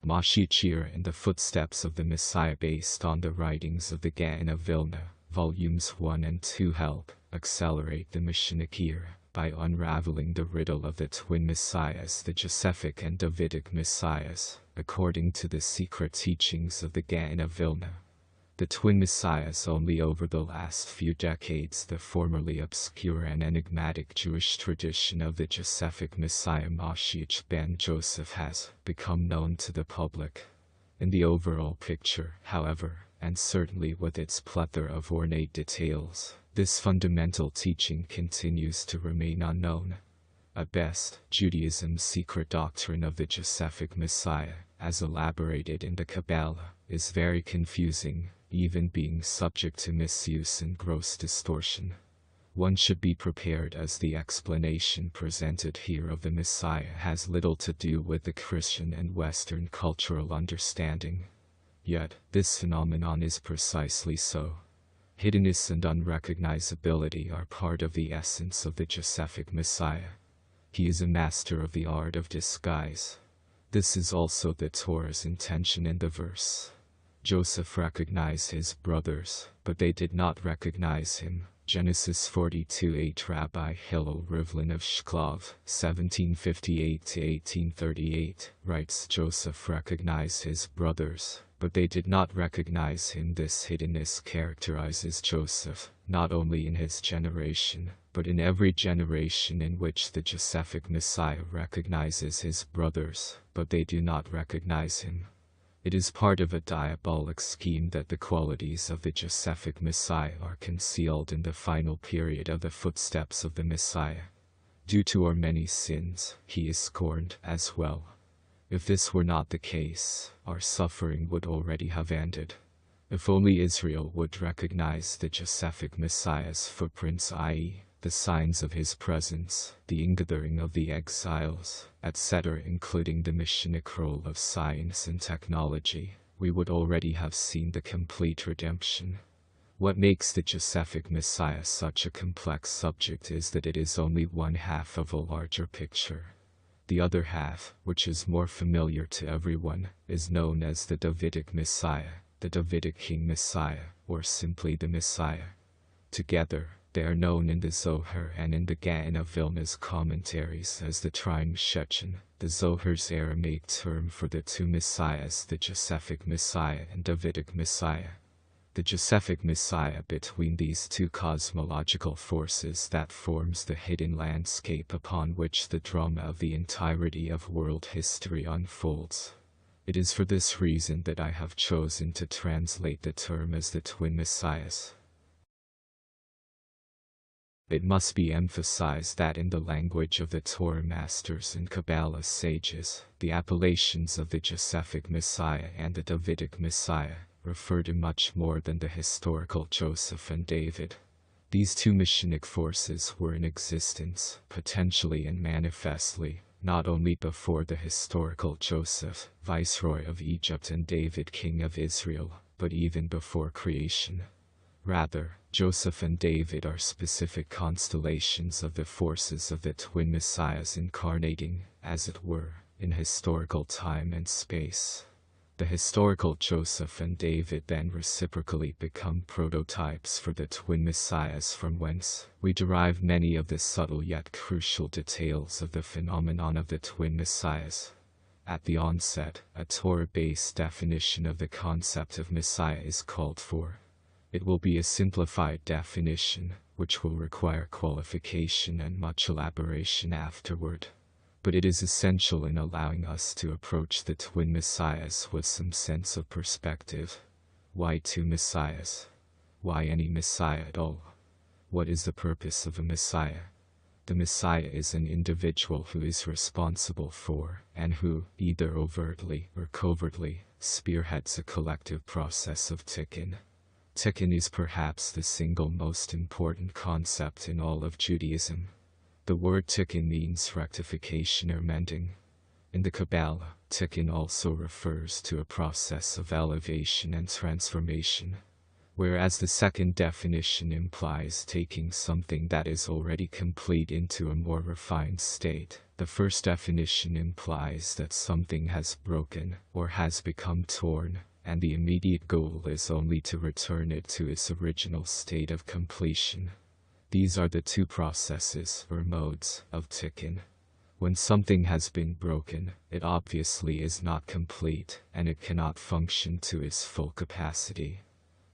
MoShiach in the footsteps of the Messiah based on the writings of the Gaon of Vilna, volumes 1 and 2 help accelerate the Messianic era by unraveling the riddle of the twin messiahs, the Josephic and Davidic messiahs, according to the secret teachings of the Gaon of Vilna. The twin messiahs only over the last few decades the formerly obscure and enigmatic Jewish tradition of the Josephic messiah MoShiach Ben-Yosef has become known to the public. In the overall picture, however, and certainly with its plethora of ornate details, this fundamental teaching continues to remain unknown. At best, Judaism's secret doctrine of the Josephic Messiah, as elaborated in the Kabbalah, is very confusing, even being subject to misuse and gross distortion. One should be prepared, as the explanation presented here of the Messiah has little to do with the Christian and Western cultural understanding. Yet, this phenomenon is precisely so. Hiddenness and unrecognizability are part of the essence of the Josephic Messiah. He is a master of the art of disguise. This is also the Torah's intention in the verse. Joseph recognized his brothers, but they did not recognize him. Genesis 42:8. Rabbi Hillel Rivlin of Shklov, 1758–1838, writes, Joseph recognized his brothers, but they did not recognize him. This hiddenness characterizes Joseph, not only in his generation, but in every generation in which the Josephic Messiah recognizes his brothers, but they do not recognize him. It is part of a diabolic scheme that the qualities of the Josephic Messiah are concealed in the final period of the footsteps of the Messiah. Due to our many sins, he is scorned as well. If this were not the case, our suffering would already have ended. If only Israel would recognize the Josephic Messiah's footprints, i.e., the signs of his presence, the ingathering of the exiles, etc., including the Messianic role of science and technology, we would already have seen the complete redemption. What makes the Josephic Messiah such a complex subject is that it is only one half of a larger picture. The other half, which is more familiar to everyone, is known as the Davidic Messiah, the Davidic King Messiah, or simply the Messiah. Together, they are known in the Zohar and in the Gaon of Vilna's commentaries as the Trim Shechen, the Zohar's Aramaic term for the two messiahs, the Josephic Messiah and Davidic Messiah. The Josephic Messiah between these two cosmological forces that forms the hidden landscape upon which the drama of the entirety of world history unfolds. It is for this reason that I have chosen to translate the term as the twin messiahs. It must be emphasized that in the language of the Torah masters and Kabbalah sages, the appellations of the Josephic Messiah and the Davidic Messiah refer to much more than the historical Joseph and David. These two Messianic forces were in existence, potentially and manifestly, not only before the historical Joseph, viceroy of Egypt, and David, king of Israel, but even before creation. Rather, Joseph and David are specific constellations of the forces of the twin messiahs incarnating, as it were, in historical time and space. The historical Joseph and David then reciprocally become prototypes for the twin messiahs, from whence we derive many of the subtle yet crucial details of the phenomenon of the twin messiahs. At the onset, a Torah-based definition of the concept of Messiah is called for. It will be a simplified definition, which will require qualification and much elaboration afterward. But it is essential in allowing us to approach the twin messiahs with some sense of perspective. Why two messiahs? Why any messiah at all? What is the purpose of a messiah? The messiah is an individual who is responsible for, and who, either overtly or covertly, spearheads a collective process of tikkun. Tikkun is perhaps the single most important concept in all of Judaism. The word tikkun means rectification or mending. In the Kabbalah, tikkun also refers to a process of elevation and transformation. whereas the second definition implies taking something that is already complete into a more refined state. The first definition implies that something has broken or has become torn, and the immediate goal is only to return it to its original state of completion. These are the two processes, or modes, of tikkun. When something has been broken, it obviously is not complete, and it cannot function to its full capacity.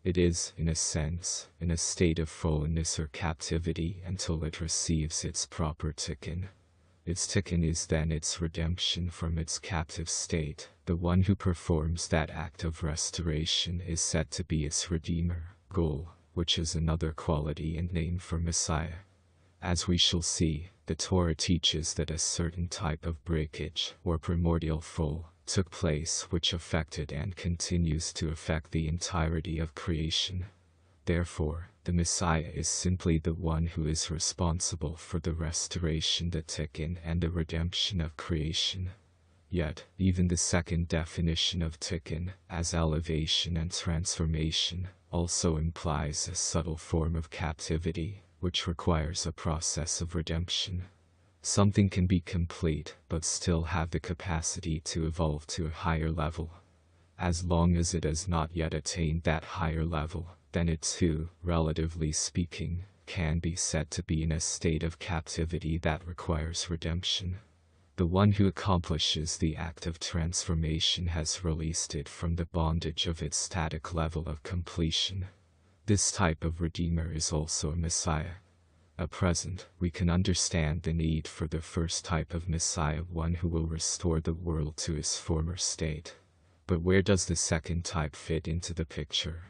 It is, in a sense, in a state of fallenness or captivity until it receives its proper tikkun. Its tikkun is then its redemption from its captive state. The one who performs that act of restoration is said to be its redeemer, goal, which is another quality and name for Messiah. As we shall see, the Torah teaches that a certain type of breakage, or primordial fall, took place which affected and continues to affect the entirety of creation. Therefore, the Messiah is simply the one who is responsible for the restoration, the tikkun, and the redemption of creation. Yet, even the second definition of tikkun, as elevation and transformation, also implies a subtle form of captivity, which requires a process of redemption. Something can be complete, but still have the capacity to evolve to a higher level. As long as it has not yet attained that higher level, then it too, relatively speaking, can be said to be in a state of captivity that requires redemption. The one who accomplishes the act of transformation has released it from the bondage of its static level of completion. This type of redeemer is also a Messiah. At present, we can understand the need for the first type of Messiah, one who will restore the world to its former state. But where does the second type fit into the picture?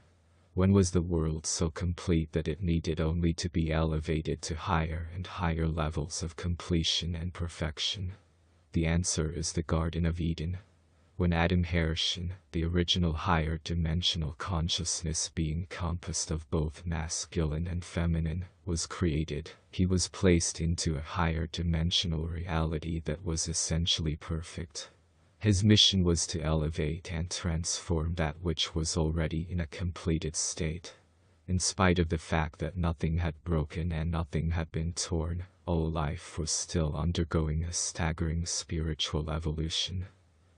When was the world so complete that it needed only to be elevated to higher and higher levels of completion and perfection? The answer is the Garden of Eden. When Adam HaShem, the original higher dimensional consciousness being composed of both masculine and feminine, was created, he was placed into a higher dimensional reality that was essentially perfect. His mission was to elevate and transform that which was already in a completed state. In spite of the fact that nothing had broken and nothing had been torn, all life was still undergoing a staggering spiritual evolution.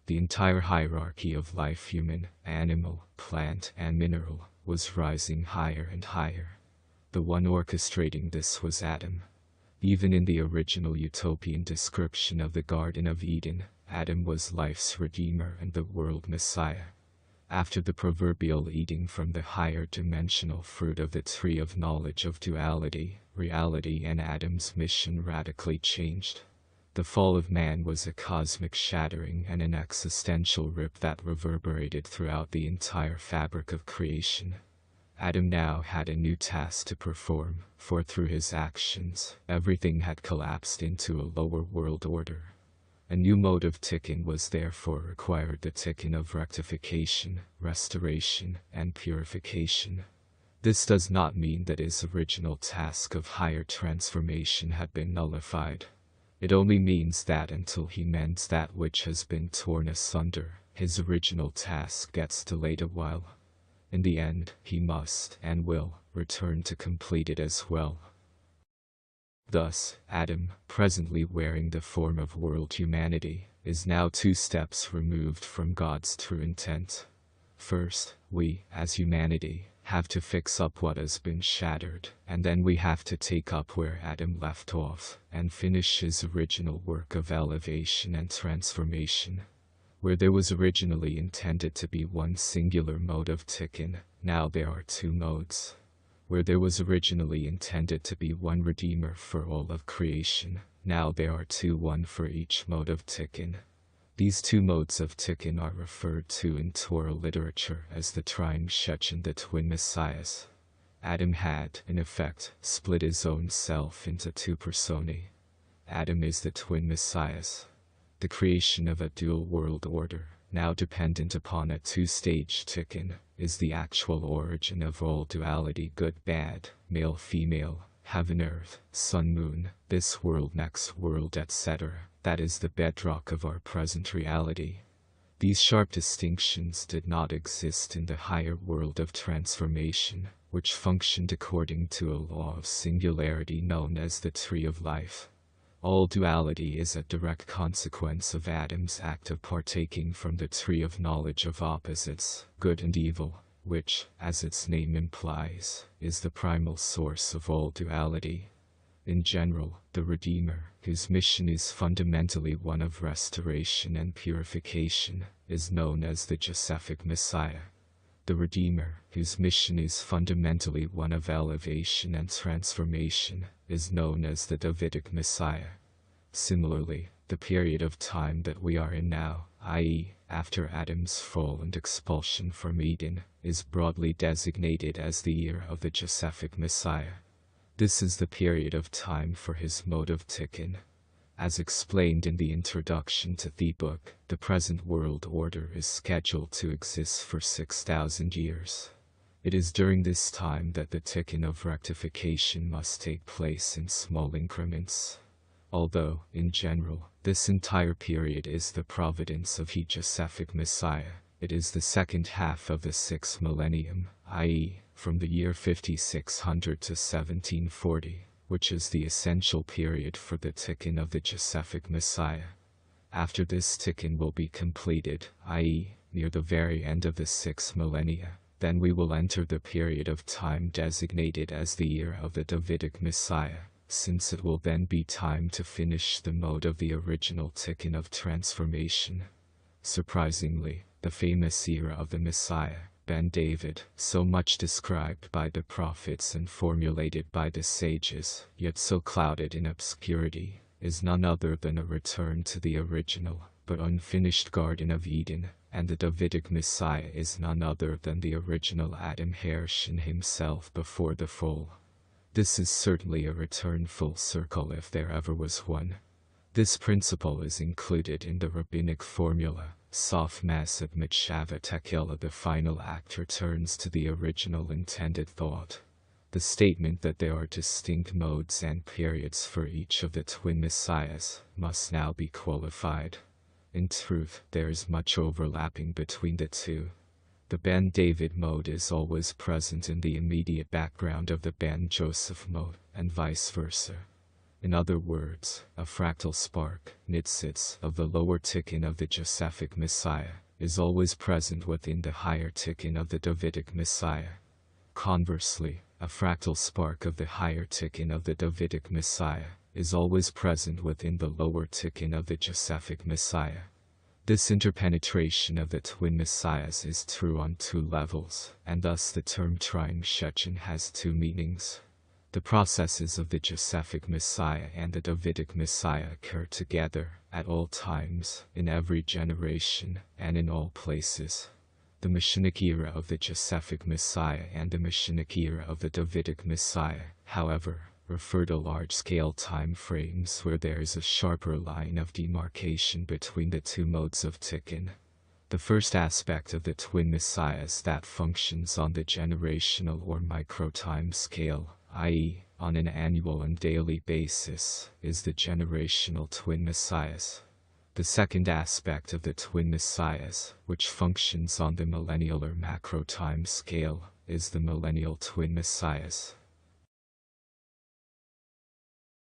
The entire hierarchy of life, human, animal, plant, and mineral, was rising higher and higher. The one orchestrating this was Adam. Even in the original utopian description of the Garden of Eden, Adam was life's redeemer and the world Messiah. After the proverbial eating from the higher dimensional fruit of the tree of knowledge of duality, reality and Adam's mission radically changed. The fall of man was a cosmic shattering and an existential rip that reverberated throughout the entire fabric of creation. Adam now had a new task to perform, for through his actions, everything had collapsed into a lower world order. A new mode of tikkun was therefore required, the tikkun of rectification, restoration, and purification. This does not mean that his original task of higher transformation had been nullified. It only means that until he mends that which has been torn asunder, his original task gets delayed a while. In the end, he must and will return to complete it as well. Thus, Adam, presently wearing the form of world humanity, is now 2 steps removed from God's true intent. First, we, as humanity, have to fix up what has been shattered, and then we have to take up where Adam left off, and finish his original work of elevation and transformation. Where there was originally intended to be one singular mode of tikkun, now there are 2 modes. Where there was originally intended to be one redeemer for all of creation, now there are 2, one for each mode of tikkun. These 2 modes of tikkun are referred to in Torah literature as the Trying Shechem, the twin messiahs. Adam had, in effect, split his own self into 2 personae. Adam is the twin messiahs. The creation of a dual world order, now dependent upon a 2-stage tikkun, is the actual origin of all duality, good-bad, male-female, heaven-earth, sun-moon, this world, next world, etc. That is the bedrock of our present reality. These sharp distinctions did not exist in the higher world of transformation, which functioned according to a law of singularity known as the tree of life. All duality is a direct consequence of Adam's act of partaking from the tree of knowledge of opposites, good and evil, which, as its name implies, is the primal source of all duality. In general, the Redeemer, whose mission is fundamentally one of restoration and purification, is known as the Josephic Messiah. The Redeemer, whose mission is fundamentally one of elevation and transformation, is known as the Davidic Messiah. Similarly, the period of time that we are in now, i.e., after Adam's fall and expulsion from Eden, is broadly designated as the year of the Josephic Messiah. This is the period of time for his mode of tikkun. As explained in the introduction to the book, the present world order is scheduled to exist for 6,000 years. It is during this time that the tikkun of rectification must take place in small increments. Although, in general, this entire period is the providence of the Josephic Messiah, it is the second half of the 6th millennium, i.e., from the year 5600 to 1740, which is the essential period for the tikkun of the Josephic Messiah. After this tikkun will be completed, i.e., near the very end of the 6th millennia, then we will enter the period of time designated as the year of the Davidic Messiah, since it will then be time to finish the mode of the original tikkun of transformation. Surprisingly, the famous era of the Messiah, Ben-David, so much described by the prophets and formulated by the sages, yet so clouded in obscurity, is none other than a return to the original, but unfinished Garden of Eden, and the Davidic Messiah is none other than the original Adam HaShem himself before the fall. This is certainly a return full circle if there ever was one. This principle is included in the rabbinic formula, Sof Masat Mitshava Tekila. The final act returns to the original intended thought. The statement that there are distinct modes and periods for each of the twin messiahs must now be qualified. In truth, there is much overlapping between the two. The Ben-David mode is always present in the immediate background of the Ben-Joseph mode, and vice versa. In other words, a fractal spark, nitzitz, of the lower tikkun of the Josephic Messiah, is always present within the higher tikkun of the Davidic Messiah. Conversely, a fractal spark of the higher tikkun of the Davidic Messiah is always present within the lower tikkun of the Josephic Messiah. This interpenetration of the twin messiahs is true on two levels, and thus the term trying Shechen has two meanings. The processes of the Josephic Messiah and the Davidic Messiah occur together, at all times, in every generation, and in all places. The Messianic era of the Josephic Messiah and the Messianic era of the Davidic Messiah, however, refer to large-scale time frames where there is a sharper line of demarcation between the two modes of tikkun. The first aspect of the twin messiahs that functions on the generational or micro-time scale, i.e., on an annual and daily basis, is the generational twin messiahs. The second aspect of the twin messiahs, which functions on the millennial or macro time scale, is the millennial twin messiahs.